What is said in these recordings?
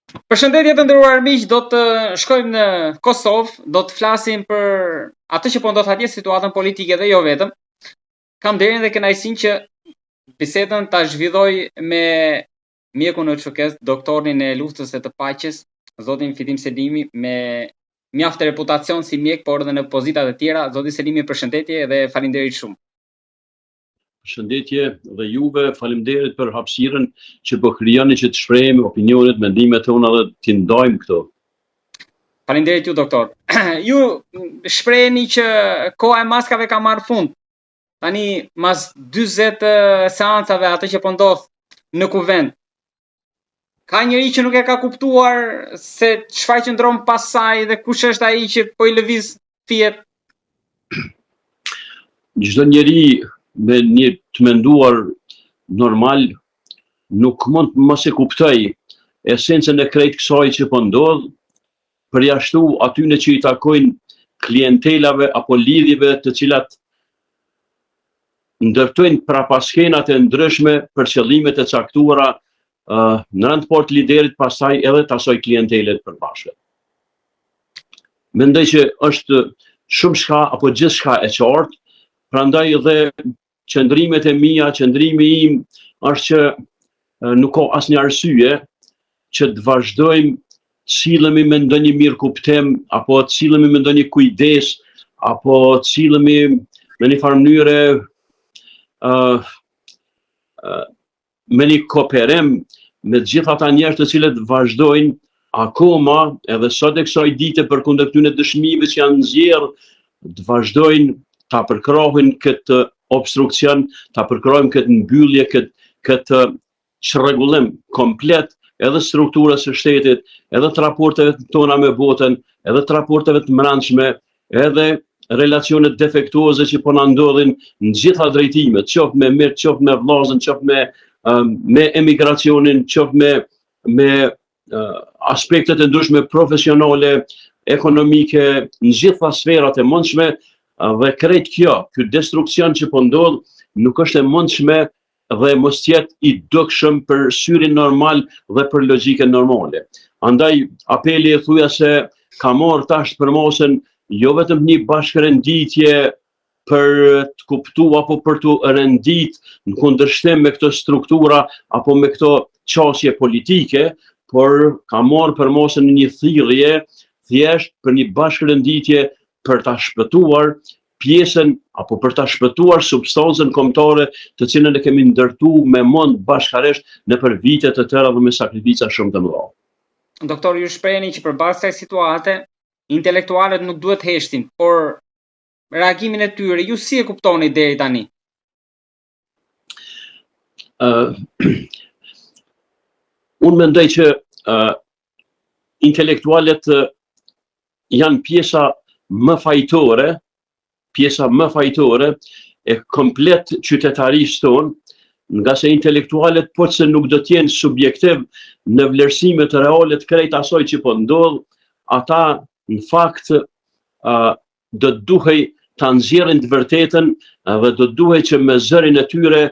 Përshëndetje të nderuar miq, do të shkojmë në Kosovë, do të flasim për atë që po ndodh atje, situatën politike dhe jo vetëm. Kam nderin dhe kënaqësinë që bisedën ta zhvilloj me mjekun në çuket, doktorin e luftës së të paqes, zotin Fitim Selimi, me mjaft reputacion si mjek, por edhe në pozita të tjera. Zoti Selimi, përshëndetje dhe faleminderit shumë. Përshëndetje dhe juve, faleminderit për hapësirën që po krijoni që të shprehemi opinionet, mendimet tona dhe t'i ndajmë këto. Faleminderit ju, doktor. Ju shpreheni që koha e maskave ka marrë fund. Tani mas 40 seancave atë që po ndodh në kuvent. Ka njëri që nuk e ka kuptuar se çfarë qëndron pas saj dhe kush është ai që po i lëviz fiet. Çdo njeri me një të menduar normal nuk mund mos e kuptoj esencën e krejt kësaj që po ndodh, përjashtu atyne që i takojnë klientelave apo lidhjeve të cilat ndërtojnë prapaskenat e ndryshme për qëllimet e caktuara në rand port liderit, pastaj edhe të asaj klientelet përbashkët. Mendoj që është shumë shka apo gjithçka e qartë, prandaj edhe qëndrimet e mia, qëndrimi im është që nuk ka asnjë arsye që të vazhdojmë cilëmi me ndonjë mirëkuptim, apo cilëmi me ndonjë kujdes, apo cilëmi në një farë mënyre me një kooperim me të gjithë ata njerëz të cilët vazhdojnë akoma edhe sot e kësaj dite përkundër këtyre dëshmive që janë nxjerrë, të vazhdojnë ta përkrahin këtë obstruksion, ta përkrojmë këtë mbyllje, këtë çrregullim komplet edhe strukturës së shtetit, edhe të raporteve tona me botën, edhe të raporteve të brendshme, edhe relacionet defektuoze që po na ndodhin në gjitha drejtimet, qoftë me mirë, qoftë me vllazën, qoftë me emigracionin, qoftë me aspektet e ndryshme profesionale, ekonomike, në gjitha sferat e mundshme. Dhe krejt ky destruksion që po ndodh nuk është e mundshme dhe mos jetë i dukshëm për syrin normal dhe për logjikën normale. Andaj apeli e thuja se ka marrë tash përmosën jo vetëm një bashkërenditje për të kuptuar apo për të rendit në kundërshtim me këto struktura apo me këto qasje politike, por ka marrë përmosën një thirrje thjesht për një bashkërenditje për ta shpëtuar pjesën apo për ta shpëtuar substancën kombëtare të cilën e kemi ndërtuar me mend bashkërisht nëpër vite të tëra dhe me sakrifica shumë të mëdha. Doktor, ju shprehni që përballë kësaj situate, intelektualët nuk duhet heshtin, por reagimin e tyre ju si e kuptoni deri tani? Unë mendoj që intelektualët janë pjesa më fajtore e komplet qytetarisë tonë, nga se intelektualet po që nuk do t'jenë subjektiv në vlerësimet reale të krejt asaj që po ndodh, ata në fakt do duhej ta nxjerrin të vërtetën dhe do duhej që me zërin e tyre,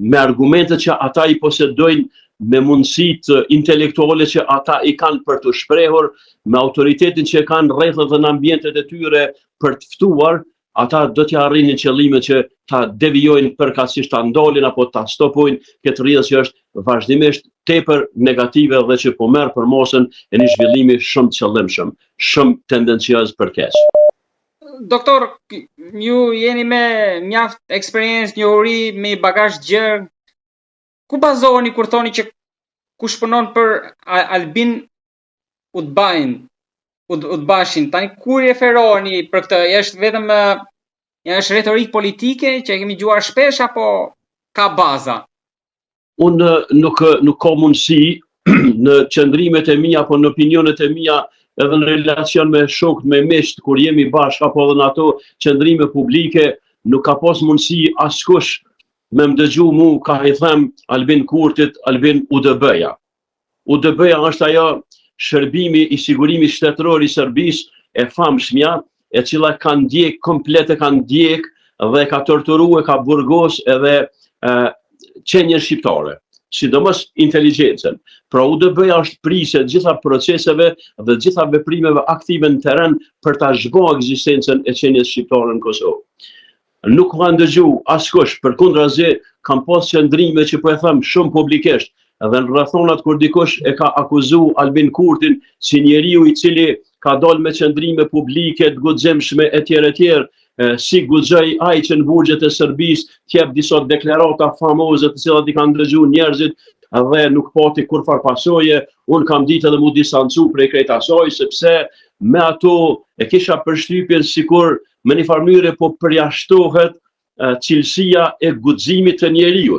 me argumentet që ata i posedojnë, me mundësitë intelektuale që ata i kanë për të shprehur, me autoritetin që kanë rrethët dhe në ambientet e tyre për të ftuar, ata do t'ja arrinin qëllimet që ta devijojnë përkatësisht, ta ndalin apo ta stopojnë këtë rrjedhë që është vazhdimisht tepër negative dhe që po merr përmosën e një zhvillimi shumë të qëllimshëm, shumë tendencioz për keq. Doktor, ju jeni me mjaft eksperiencë, njohuri, me bagazh gjerë. Ku bazoheni kur thoni që kush punon për Albin Udbashin? Tani ku referoheni për këtë? Është vetëm është retorik politike që e kemi dëgjuar shpesh apo ka baza? Unë nuk ka mundësi në qëndrimet e mia apo në opinionet e mia edhe në relacion me shokët, me miqt, kur jemi bashkë apo edhe në ato qëndrime publike, nuk ka pas mundësi askush me më dëgju mu ka i them Albin Kurtit, Albin UDB-ja. UDB-ja është ajo shërbimi i sigurimit shtetëror i Serbisë e famshmja, e cila ka ndjek, komplet e ka ndjek dhe ka torturu, e ka burgos edhe qenjen shqiptare. sidomos inteligjencën. Pra UDB-ja është prisje gjitha proceseve dhe gjitha veprimeve aktive në terren për ta zhbuluar ekzistencën e qenies shqiptare në Kosovë. Nuk ka ndëgju askush, përkundrazi kam pas qëndrime që po e them shumë publikisht, edhe në rrethonat kur dikush e ka akuzu Albin Kurtin si njeriu i cili ka dalë me qëndrime publike të guximshme etj, si guxoi ai që në burgjet e Serbisë t'jep disa deklarata famoze të cilat i kanë dëgjuar njerëzit dhe nuk pati kurfar pasoje. Unë kam ditë edhe mu distancu prej krejt asaj, sepse me ato e kisha përshtypjen sikur me një farë mënyrë po përjashtohet cilësia e guximit të njeriu.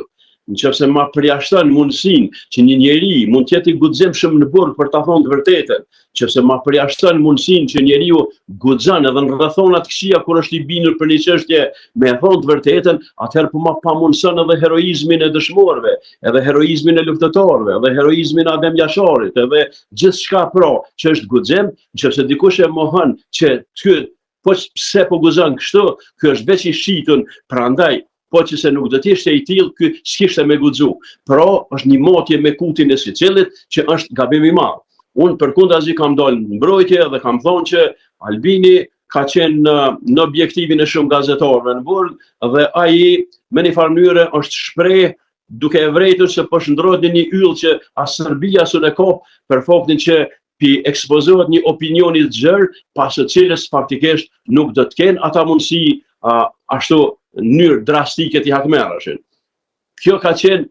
Nëse ma përjashton mundësinë që një njeri mund të jetë i guximshëm në burg për ta thënë të vërtetën, nëse ma përjashton mundësinë që njeriu guxon edhe në rrethona të këqija kur është i bindur për një çështje me thënë të vërtetën, atëherë po ma pamundson edhe heroizmin e dëshmorëve, edhe heroizmin e luftëtarëve, edhe heroizmin e Adem Jasharit, edhe gjithçka pra që është guxim, nëse dikush e mohon që ky po pse po guxon kështu, ky është veç i shitun, prandaj po që se nuk do të ishte i tillë, ky s'kishte me guxu. Pra është një motje me kutin e secilit që është gabim i madh. Unë përkundazi kam dalë në mbrojtje dhe kam thonë që Albini ka qenë në objektivin e shumë gazetarëve në burg dhe ai me një farë mënyrë është shpreh duke e vërejtur se po shndrohet në një yll që as Serbia s'u ne kop për faktin që pi ekspozohet një opinioni të gjerë pas së cilës faktikisht nuk do të kenë ata mundësi ashtu në mënyrë drastike t'i hakmerrashin. Kjo ka qenë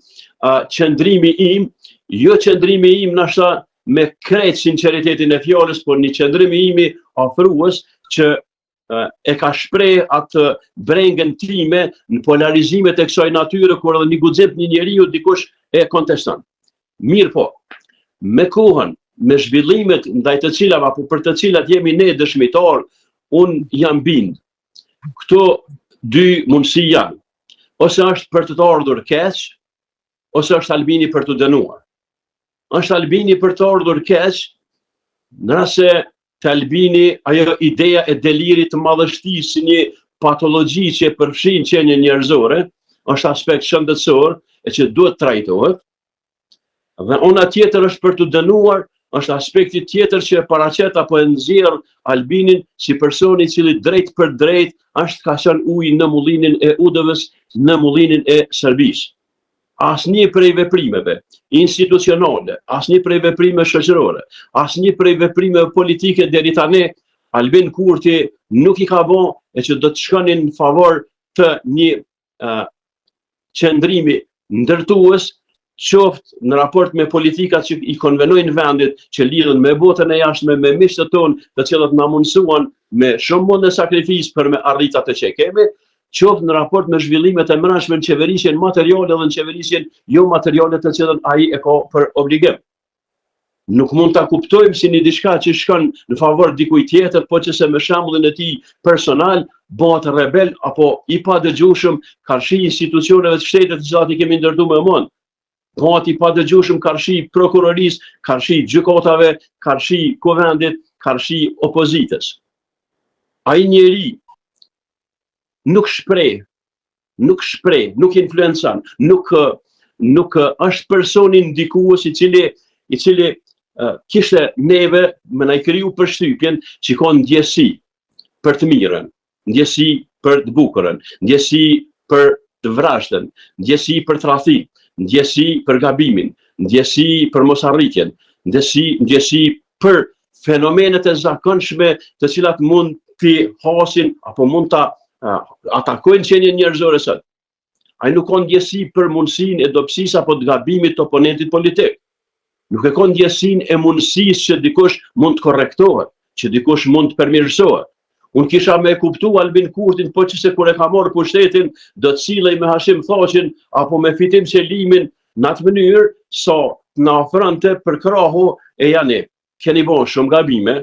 qëndrimi im, jo qëndrimi im nashta me krejt sinqeritetin e fjalës, por një qëndrimi imi ofrues që e ka shpreh atë brengën time në polarizimet e kësaj natyre kur edhe një guxim një njeriu dikush e konteston. Mirë po, me kohën, me zhvillimet ndaj të cilave apo për të cilat jemi ne dëshmitar, unë jam bind. Këto dy mundësi janë. Ose është për të ardhur keq, ose është Albini për të dënuar. Është Albini për të ardhur keq, nëse të Albini ajo ideja e delirit të madhështisë si një patologji që e përfshin qenien njerëzore, është aspekt shëndetësor e që duhet trajtohet. Dhe ona tjetër është për të dënuar, është aspekti tjetër që e paraqet apo e nxjerr Albinin si personi i cili drejt për drejt është ka qenë ujë në mullinin e UDV-s, në mullinin e Serbisë. Asnjë prej veprimeve institucionale, asnjë prej veprimeve shoqërore, asnjë prej veprimeve politike deri tani Albin Kurti nuk i ka bën e që do të shkonin në favor të një qëndrimi ndërtues, qoftë në raport me politikat që i konvenojnë vendit, që lidhen me botën e jashtme, me miqtë tonë, të cilët na mundsuan me shumë mund e sakrificë për me arritur atë që kemi, qoftë në raport me zhvillimet e mbrëmshme në qeverisjen materiale dhe në qeverisjen jo materiale të cilën ai e ka për obligim. Nuk mund ta kuptojmë si një diçka që shkon në favor dikujt tjetër, po që se me shembullin e tij personal bëhet rebel apo i padëgjueshëm karshi institucioneve të shtetit të cilat i kemi ndërtuar më vonë. Bëhet i padëgjueshëm karshi prokurorisë, karshi gjykatave, karshi kuvendit, karshi opozitës. Ai njeri nuk shpreh, nuk influencon, nuk është personi ndikues i cili kishte neve me na kriju përshtypjen që ka ndjesi për të mirën, ndjesi për të bukurën, ndjesi për të vrashtën, ndjesi për tradhtim, ndjesi për gabimin, ndjesi për mosarritjen, ndjesi për fenomenet e zakonshme të cilat mund t'i hasin apo mund ta atakojnë qenien njerëzore sot. Ai nuk ka ndjesi për mundësinë e dobësisë apo të gabimit të oponentit politik. Nuk e ka ndjesinë e mundësisë që dikush mund të korrektohet, që dikush mund të përmirësohet. Unë kisha me kuptu Albin Kurtin, po që se kur e ka marrë pushtetin, do të silej me Hashim Thaqin, apo me Fitim Selimin, në atë mënyrë, sa në ofronte për krahu e jani. Keni bon shumë gabime,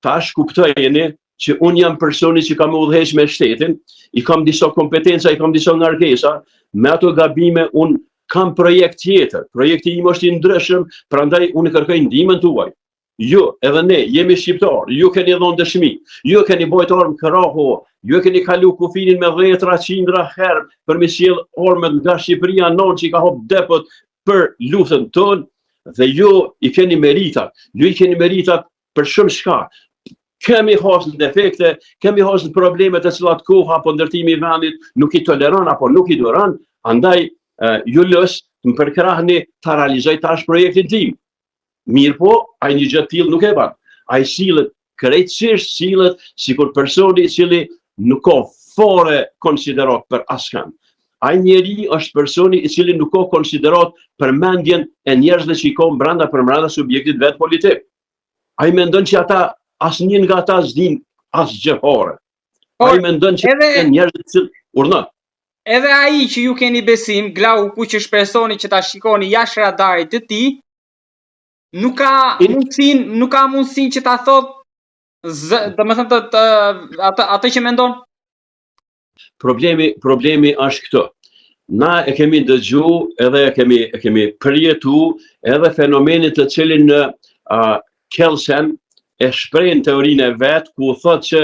tash kuptojeni që unë jam personi që kam udhëheq me shtetin, i kam disa kompetenca, i kam disa ngarkesa, me ato gabime unë kam projekt tjetër. Projekti im është i ndryshëm, prandaj unë kërkoj ndihmën tuaj. Ju, edhe ne, jemi shqiptar, ju keni dhënë dëshmi, ju keni bojt armë krahu, ju keni kalu kufinin me 10 qindra herë për me sjell armët nga Shqipëria non që i ka hop depot për luftën tonë dhe ju i keni meritat. Ju i keni meritat për shumë shka. Kemi hasë në defekte, kemi hasë në problemet e cilat koha apo ndërtimi i vendit nuk i toleron apo nuk i duron, andaj ju lës të më përkrahni ta realizoj tash projektin tim. Mirë po, ai një gjë të tillë nuk e ban. Ai sillet krejtësisht sillet sikur personi i cili nuk ka fare konsiderat për askan. Ai njeri është personi i cili nuk ka konsiderat për mendjen e njerëzve që i ka brenda subjektit vet politik. Ai mendon që ata asnjë nga ata s'din asgjë fare. Ai mendon që njerëzit që urdhën. Edhe ai që ju keni besim, Glau Kuq është personi që ta shikoni jashtë radarit të tij, nuk ka mundësinë që ta thotë domethënë atë që mendon. Problemi është këto. Na e kemi dëgju edhe e kemi përjetu edhe fenomenit të cilin Kelsen e shpreh në teorinë e vet, ku thotë që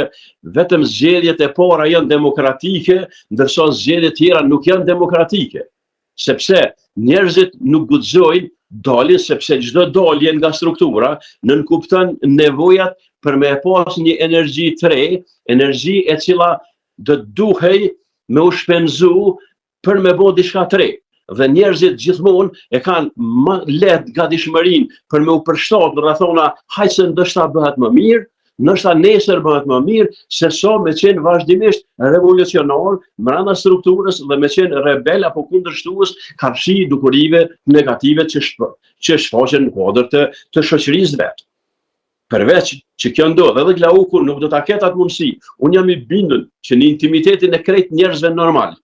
vetëm zgjedhjet e para janë demokratike, ndërsa zgjedhjet tjera nuk janë demokratike. Sepse njerëzit nuk guxojnë dalin, sepse çdo dalje nga struktura nënkupton nevojat për me pas një energji të re, energji e cila do duhej me u shpenzu për me bo diçka të re. Dhe njerëzit gjithmonë e kanë më lehtë gatishmërinë për me u përshtatë në rrethona hajse ndoshta bëhet më mirë, ndoshta nesër bëhet më mirë, se sa me qenë vazhdimisht revolucionar brenda strukturës dhe me qenë rebel apo kundërshtues karshi dukurive negative që shfaqen në kuadër të shoqërisë vet. Përveç që kjo ndodh, edhe Glauku nuk do ta ketë atë mundësi. Unë jam i bindur që në intimitetin e krejt njerëzve normal,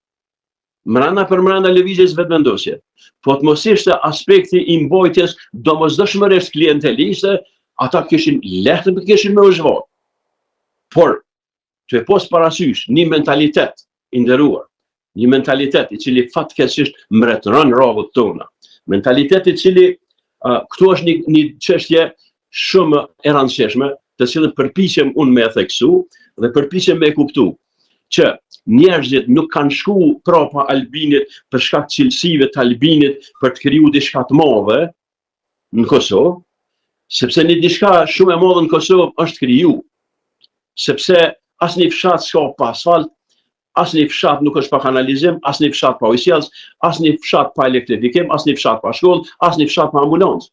mranda për mranda lëvizjes vetmendosje, po të mos ishte aspekti i mbojtjes domosdoshmërisht klienteliste, ata lehtë me u zhvat. Por të e pos parasysh një mentalitet i nderuar, një mentalitet i cili fatkeqësisht mbretëron rrobat tona, mentalitet i cili këtu është një çështje shumë e rëndësishme, të cilën përpiqem unë me e theksu dhe përpiqem me e kuptu, që njerëzit nuk kanë shku prapa Albinit për shkak të cilësive të Albinit për të kriju diçka të madhe në Kosovë, sepse një diçka shumë e madhe në Kosovë është kriju, sepse asnjë fshat s'ka pa asfalt, asnjë fshat nuk është pa kanalizim, asnjë fshat pa ujësjellës, asnjë fshat pa elektrifikim, asnjë fshat pa shkollë, asnjë fshat pa ambulancë.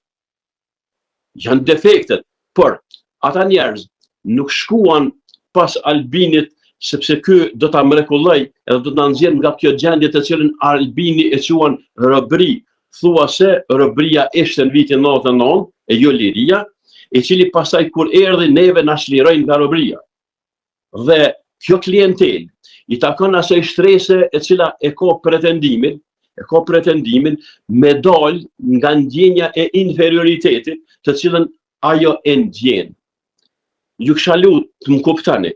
Janë defektet, por ata njerëz nuk shkuan pas Albinit sepse ky do ta mrekulloj edhe do ta nxjerr nga kjo gjendje të cilën Albini e quan robëri. Thuase robëria ishte në vitin 99 e jo liria, e cili pastaj kur erdhi neve na shlirojnë nga robëria. Dhe kjo klientel i takon asaj shtrese e cila e ka pretendimin me dal nga ndjenja e inferioritetit të cilën ajo e ndjen. Ju kisha lutur të më kuptoni.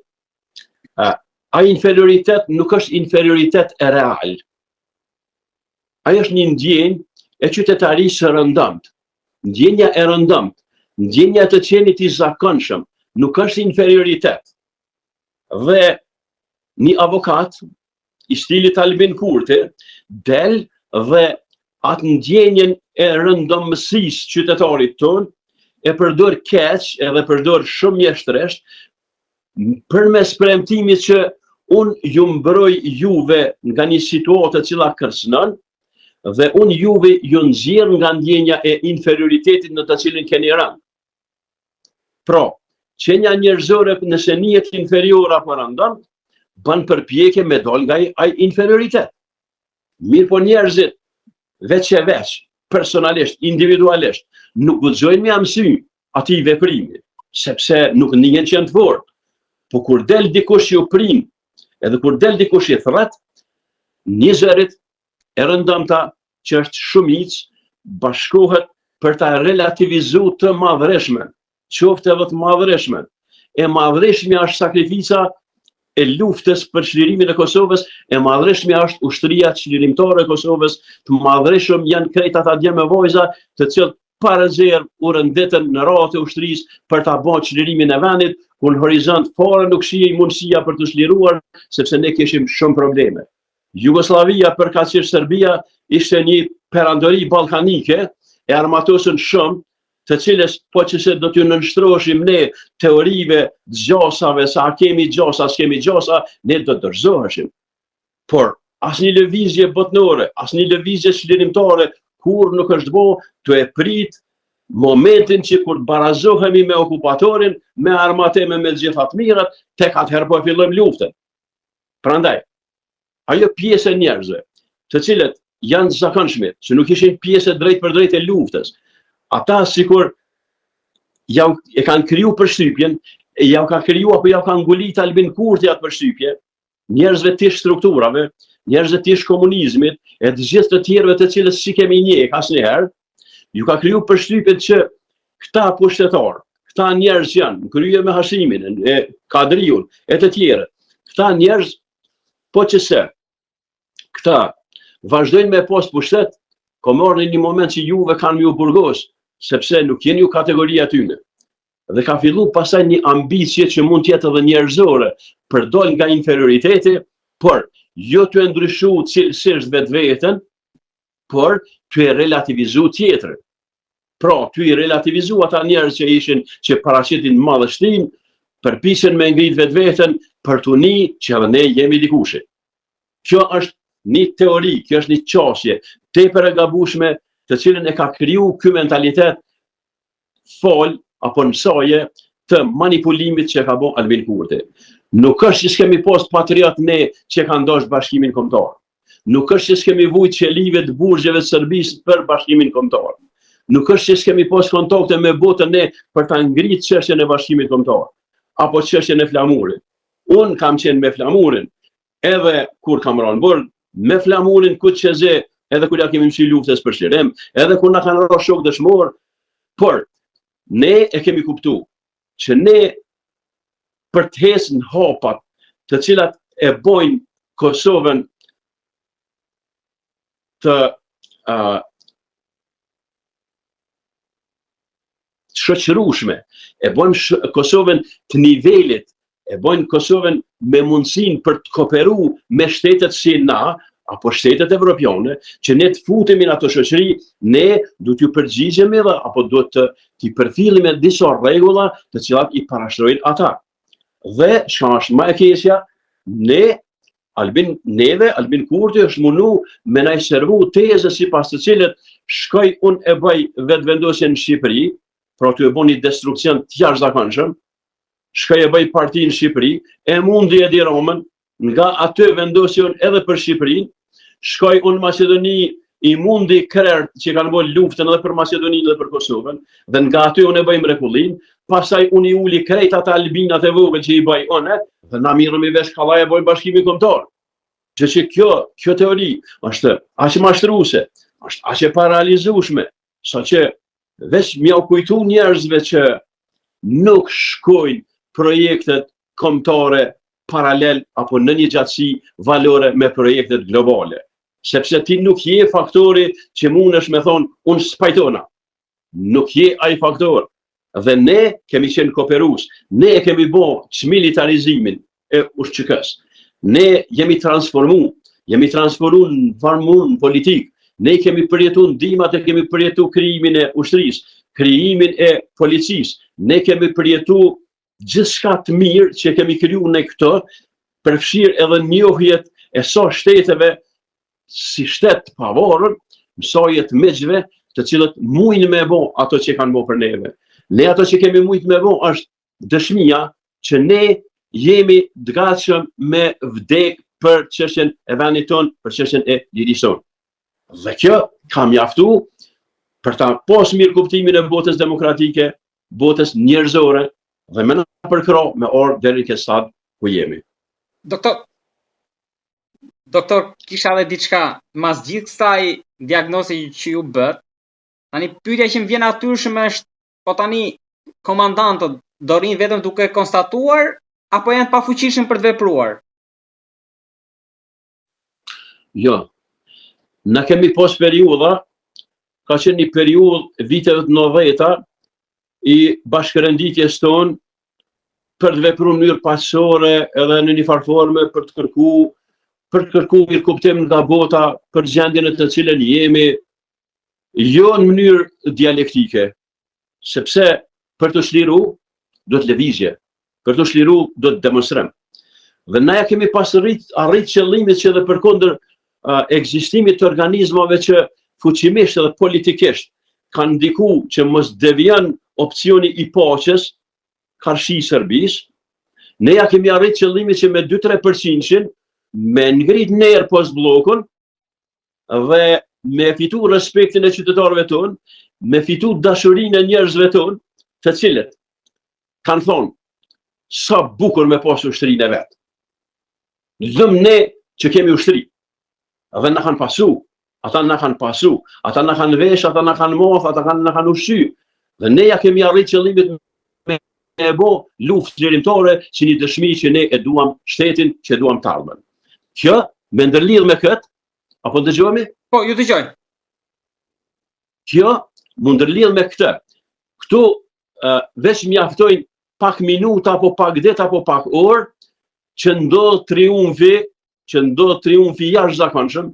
Ai inferioritet nuk është inferioritet e real. Ai është një ndjenjë e qytetarisë së rëndëmt. Ndjenja e rëndëmt, ndjenja të qenit i zakonshëm, nuk është inferioritet. Dhe një avokat i stilit Albin Kurti del dhe atë ndjenjen e rëndëmësisë qytetarit ton e përdor keq edhe përdor shumë mjeshtresht përmes premtimit që unë ju mbroj juve nga një situatë e cila kërcënon dhe unë juve ju nxjerr nga ndjenja e inferioritetit në të cilin keni rënë. Pra, qenja njerëzore nëse njihet inferior apo rëndon, bën përpjekje me dal nga ai inferioritet. Mirë po njerëzit veç, personalisht, individualisht, nuk guxojnë me mësy atij veprimi, sepse nuk njihen që janë të fortë. Po kur del dikush ju prin, edhe kur del dikush i thret, një zërit e rëndëmta që është shumicë bashkohet për ta relativizuar të madhreshmen, qoftë edhe të madhreshmen. E madhreshmja është sakrifica e luftës për çlirimin e Kosovës, e madhreshmja është ushtria çlirimtare e Kosovës, të madhreshëm janë krejt ata djemë e vojza të cilët para zero u rëndetën në radhë të ushtrisë për ta bërë çlirimin e vendit, ku në horizont fare nuk shihej mundësia për të çliruar, sepse ne kishim shumë probleme. Jugoslavia, përkatësisht Serbia, ishte një perandori ballkanike e armatosën shumë, të cilës po që se do t'ju nënshtroshim ne teorive gjosave, sa kemi gjosa, s'kemi gjosa, ne do të dorëzoheshim. Por asnjë lëvizje botnore, asnjë lëvizje çlirimtare kur nuk është bo të e prit momentin që kur barazohemi me okupatorin, me armateme me gjitha të mirat, tek atëherë po e fillojmë luftën. Prandaj, ajo pjesë e njerëzve, të cilët janë zakonshmit, që nuk ishin pjesë drejt për drejt e luftës, ata sikur e kanë kriju përshtypjen, ja ka kriju apo ja ka ngulit Albin Kurti atë përshtypje, njerëzve tish strukturave, njerëzve tish komunizmit, e të gjithë të tjerëve të cilës si kemi njeh asnjëherë, ju ka kriju përshtypjen që këta pushtetarë, këta njerëz janë, në krye me Hashimin, e Kadriun, e të tjerë, këta njerëz, po që se, këta vazhdojnë me post pushtet, komorë në një moment që juve kanë ju burgos, sepse nuk jeni ju kategoria tyne. Dhe ka fillu pasaj një ambicje që mund tjetë edhe njerëzore, përdol nga inferioriteti, por jo të ndryshu cilësisht vetë vetën, por të e relativizu tjetër. Pra, të i relativizu ata njerëz që ishin, që paraqitin madhështin, përpiqen me ngrit vetë vetën, për të një që edhe ne jemi dikushi. Kjo është një teori, kjo është një qasje, tepër e gabueshme, të cilën e ka kriju ky mentalitet fol apo nësaje të manipulimit që ka bo Albin Kurti. Nuk është që s'kemi post patriot ne që ka ndosh bashkimin kombëtar. Nuk është që s'kemi vujt qelive të burgjeve të Serbisë për bashkimin kombëtar. Nuk është që s'kemi post kontakte me botën ne për ta ngritë çështjen e bashkimit kombëtar apo çështjen e flamurit. Unë kam qenë me flamurin, edhe kur kam rënë burg, me flamurin kuçeze, edhe kur ja kemi mësi luftës për Shqipërim, edhe kur na kanë rrë shok dëshmor, por ne e kemi kuptu që ne për të hesë në hapat të cilat e bojnë Kosovën të shoqërueshme, e bojnë Kosovën të nivelit, e bojnë Kosovën me mundësin për të kooperu me shtetet si na, apo shtetet evropiane, që ne të futemi në ato shoqëri, ne du t'ju përgjigjemi dhe, apo du t'i përfillim me disa rregulla të cilat i parashtrojnë ata. Dhe, çka është më e keqja, Albin Kurti është mundu me na i servu teze sipas të cilët shkoj unë e bëj vetëvendosjen në Shqipëri, pra t'ju e bëj një destruksion të jashtëzakonshëm, shkoj e bëj parti në Shqipëri, e mundi Edi Ramën, nga atë vendosjen edhe për Shqipërinë, shkoj unë në Macedoni, i mundi krerët që kanë bërë luftën edhe për Macedoninë dhe për Kosovën, dhe nga aty unë e bëj mrekullin, pasaj unë i uli krejt ata albinat e vogël që i bëj unë, dhe na mirëm i vesh kallaj e bëj bashkimin kombëtar. Që kjo teori është aq mashtruese, është aq e paralizueshme, saqë veç m'ja kujtu njerëzve që nuk shkojnë projektet kombëtare paralel apo në një gjatësi valore me projektet globale. Sepse ti nuk je faktori që mundesh me thonë, unë spajtona. Nuk je ai faktor. Dhe ne kemi qenë kooperus, ne kemi bo çmilitarizimin e ushqykës. Ne jemi transformu në varmun politik. Ne kemi përjetu ndihmat e kemi përjetu krijimin e ushtrisë, krijimin e policisë. Ne kemi përjetu gjithçka të mirë që kemi kriju në këto, përfshirë edhe njohjet e sa shteteve si shtet pavarur, mësojet megjve të cilët mujnë me bo ato që kanë bo për neve. Ne ato që kemi mujtë me bo është dëshmia që ne jemi të gatshëm me vdek për çështjen e vendit tonë, për çështjen e lirisë tonë. Dhe kjo ka mjaftu për ta pas mirë kuptimin e botës demokratike, botës njerëzore, dhe me në përkro me orë deri këtë stad ku jemi. Doktor, kisha dhe diçka, mas gjithë kësaj diagnozi që ju bët, tani pyetja që më vjen natyrshme është, po tani komandantët do rinë vetëm duke konstatuar, apo janë të pafuqishëm për të vepruar? Jo, na kemi pas periudha, ka qenë një periudhë viteve të 90-ta, i bashkërenditjes tonë për të vepruar në mënyrë pasore edhe në një farë forme për të kërkuar mirë kuptim nga bota për gjendjen në të cilën jemi, jo në mënyrë dialektike, sepse për të çliru do të lëvizje, për të çliru do të demonstrim. Dhe na ja kemi pas arrit qëllimit që edhe përkundër ekzistimit të organizmave që fuqimisht edhe politikisht kanë ndiku që mos devijon opcioni i paqes karshi Serbisë, ne ja kemi arrit qëllimit që me 2-3% me ngrit nerë post bllokun dhe me fitu respektin e qytetarëve tonë, me fitu dashurinë e njerëzve tonë, të cilët kanë thonë sa bukur me pas ushtrinë e vet. Lëm ne që kemi ushtri, dhe na kanë pasu, ata na kanë pasu, ata na kanë vesh, ata na kanë moth, ata na kanë ushqy. Dhe ne ja kemi arrit qëllimit me e bo luftë lirimtare si një dëshmi që ne e duam shtetin, që e duam të ardhmen. Kjo, me ndërlidh me këtë, apo dëgjohemi? Po, ju dëgjoj. Kjo, më ndërlidh me këtë. Këtu veç mjaftojnë pak minuta, apo pak ditë, apo pak orë, që ndodh triumfi jashtëzakonshëm,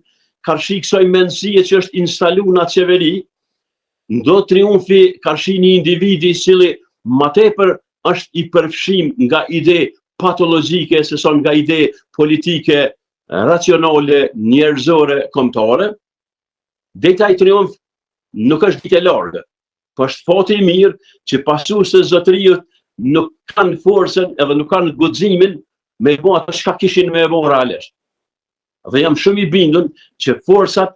karshi kësaj mendësie që është instalu në atë qeveri, ndodh triumfi karshi një individi i cili më tepër është i përfshim nga ide patologjike se sa nga ide politike, racionale, njerëzore, kombëtare. Deta i triumf nuk është ditë e largë, po është fati i mirë që pasuesët e zotërisë nuk kanë forcën edhe nuk kanë guximin me bo atë çka kishin me bo realisht. Dhe jam shumë i bindur që forcat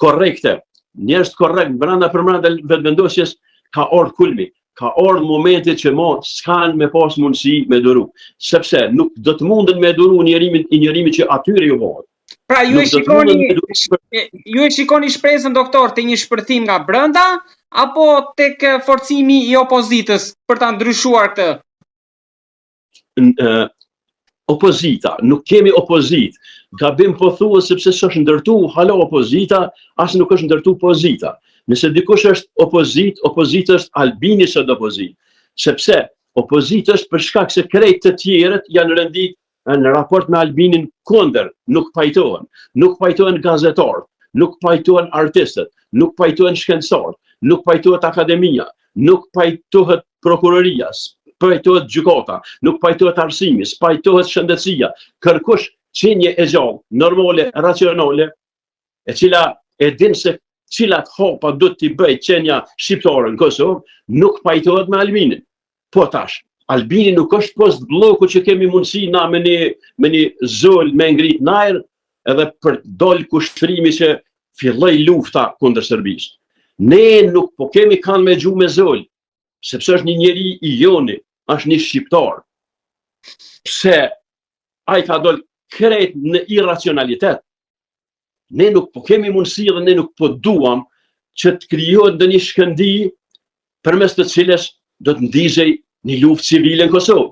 korrekte, njerëz korrekt brenda vetëvendosjes ka ardhur kulmi, ka ardhur momenti që s'kan me pas mundësi me duru, sepse nuk do të munden me duru njerimin që atyre ju bëhet. Pra ju e shikoni shpresën doktor të një shpërthim nga brenda apo tek forcimi i opozitës për ta ndryshuar këtë? Opozita, nuk kemi opozit. Gabim po thua sepse s'është ndërtu hala opozita, as nuk është ndërtu pozita. Nëse dikush është opozit është Albini së opozit. Sepse opozit është për shkak se krejt të tjerët janë rëndit në raport me Albinin kundër, nuk pajtohen. Nuk pajtohen gazetarët, nuk pajtohen artistët, nuk pajtohen shkencëtarët, nuk pajtohet akademia, nuk pajtohet prokuroria, pajtohet gjykata, nuk pajtohet arsimi, pajtohet shëndetësia. Kërkush qenje e gjallë, normale, racionale, e cila e din se cilat hapa do t'i bëj qenja shqiptare në Kosovë, nuk pajtohet me Albinin. Po tash, Albini nuk është post bloku që kemi mundësi na me një zol me ngrit najrë edhe për dol kushtrimi që filloj lufta kundër Serbisë. Ne nuk po kemi kanë me gjuhë me zol, sepse është një njeri i joni, është një shqiptar. Pse ai ka dol krejt në irracionalitet. Ne nuk po kemi mundësi dhe ne nuk po duam që të krijohet ndonjë shkëndi përmes të cilës do të ndizej një luftë civile në Kosovë.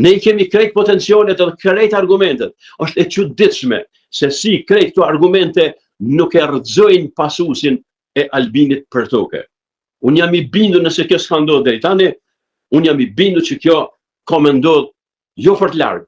Ne kemi krejt potencialet dhe krejt argumentet. Është e çuditshme se si krejt këto argumente nuk e rrëzojnë pasuesin e Albinit për toke. Unë jam i bindur nëse kjo s'ka ndodhur deri tani, unë jam i bindur që kjo ka me ndodhur jo fort larg.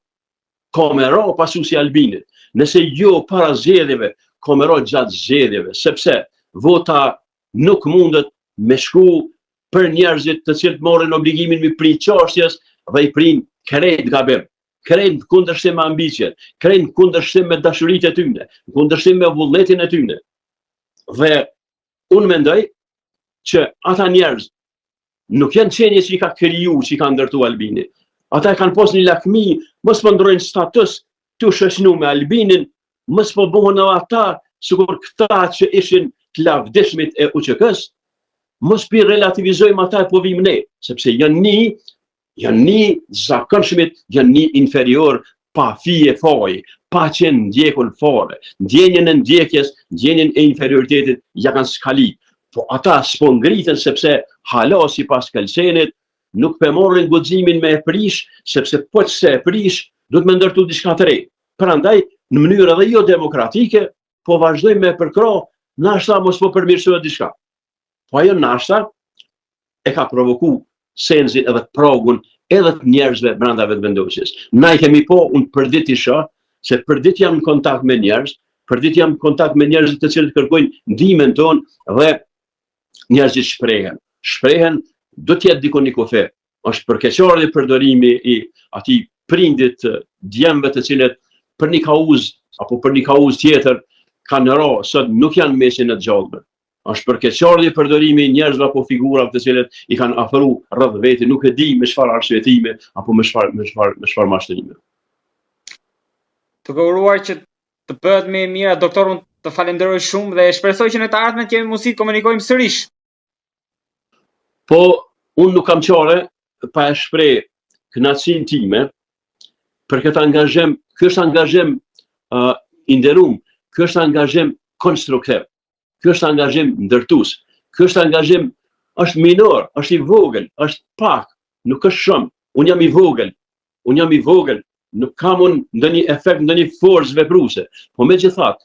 Ka me ra pasuesi Albinit. Nëse jo para zgjedhjeve, ka me ra gjatë zgjedhjeve, sepse vota nuk mundet me shku për njerëzit të cilët morën obligimin me prit çështjes dhe i prin krejt gabim, krejt kundërshtim me ambicjet, krejt kundërshtim me dashuritë e tyre, kundërshtim me vullnetin e tyre. Dhe unë mendoj që ata njerëz nuk janë qenje që i ka kriju, që i ka ndërtu Albini. Ata e kanë pas një lakmi, mos po ndrojnë status të shoqënu me Albinin, mos po bëhen ata sikur këta që ishin të lavdishmit e UÇK-s, mos pi relativizojmë ata e po vim ne, sepse janë një zakonshmit, janë një inferior pa fije faj, pa qenë ndjekun fare. Ndjenjen e ndjekjes, ndjenjen e inferioritetit ja kanë skali. Po ata s'po ngriten sepse hala sipas Kelsenit nuk pe morrin guximin me e prish, sepse po çse e prish, do të më ndërtu diçka të re. Prandaj, në mënyrë edhe jo demokratike, po vazhdojmë me përkra, nashta mos po përmirësohet diçka. Po ajo nashta e ka provoku senzin edhe pragun edhe të njerëzve brenda vetëvendosjes. Na i kemi po, unë për ditë isha, se për ditë jam në kontakt me njerëz, Përdit jam në kontakt me njerëzit të cilët kërkojnë ndihmën tonë dhe njerëzit shprehen. Shprehen do të jetë dikon një kofe. Është përkeqërdhje përdorimi i atij prindit djemve të cilët për një kauzë apo për një kauzë tjetër kanë ra sot nuk janë mesin e gjallëve. Është përkeqërdhje përdorimi i njerëzve apo figurave të cilët i kanë afruar rreth vetë, nuk e di me çfarë arsyetime apo me çfarë mashtrime. Të uruar që të bëhet më e mira, doktor, unë të falenderoj shumë dhe shpresoj që në të ardhmen kemi mundësi të komunikojmë sërish. Po, unë nuk kam qare pa e shpreh kënaqësinë time për këtë angazhim. Ky është angazhim i nderuar, ky është angazhim konstruktiv, ky është angazhim ndërtues, ky është angazhim është minor, është i vogël, është pak, nuk është shumë. Unë jam i vogël, nuk kam unë ndonjë efekt, ndonjë forcë vepruese. Po megjithatë,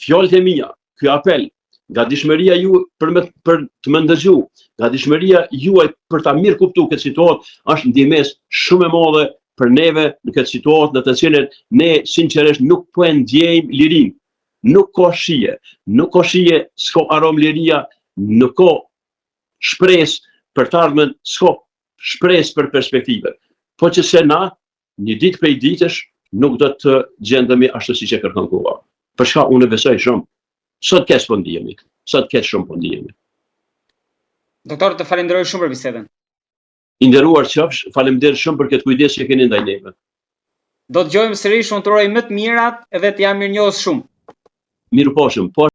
fjalët e mia, ky apel, nga dëshmëria ju për të më ndëgju, nga dëshmëria juaj për ta mirë kuptuar këtë situatë, është ndihmës shumë e madhe për neve në këtë situatë në të cilën ne sinqerisht nuk po e ndjejmë lirinë. Nuk ka shije, s'ka aromë liria, nuk ka shpresë për të ardhmen, s'ka shpresë për perspektive. Po që se na, një ditë prej ditësh, nuk do të gjendemi ashtu siç e kërkon koha. Për shka unë besoj shumë. Sot keq po ndihemi. Sot keq shumë po ndihemi. Doktor, të falenderoj shumë për bisedën. I nderuar qofsh, faleminderit shumë për këtë kujdes që keni ndaj neve. Do të dëgjojmë sërish, unë të uroj më të mirat edhe të jam mirënjohës shumë. Mirupafshim. Po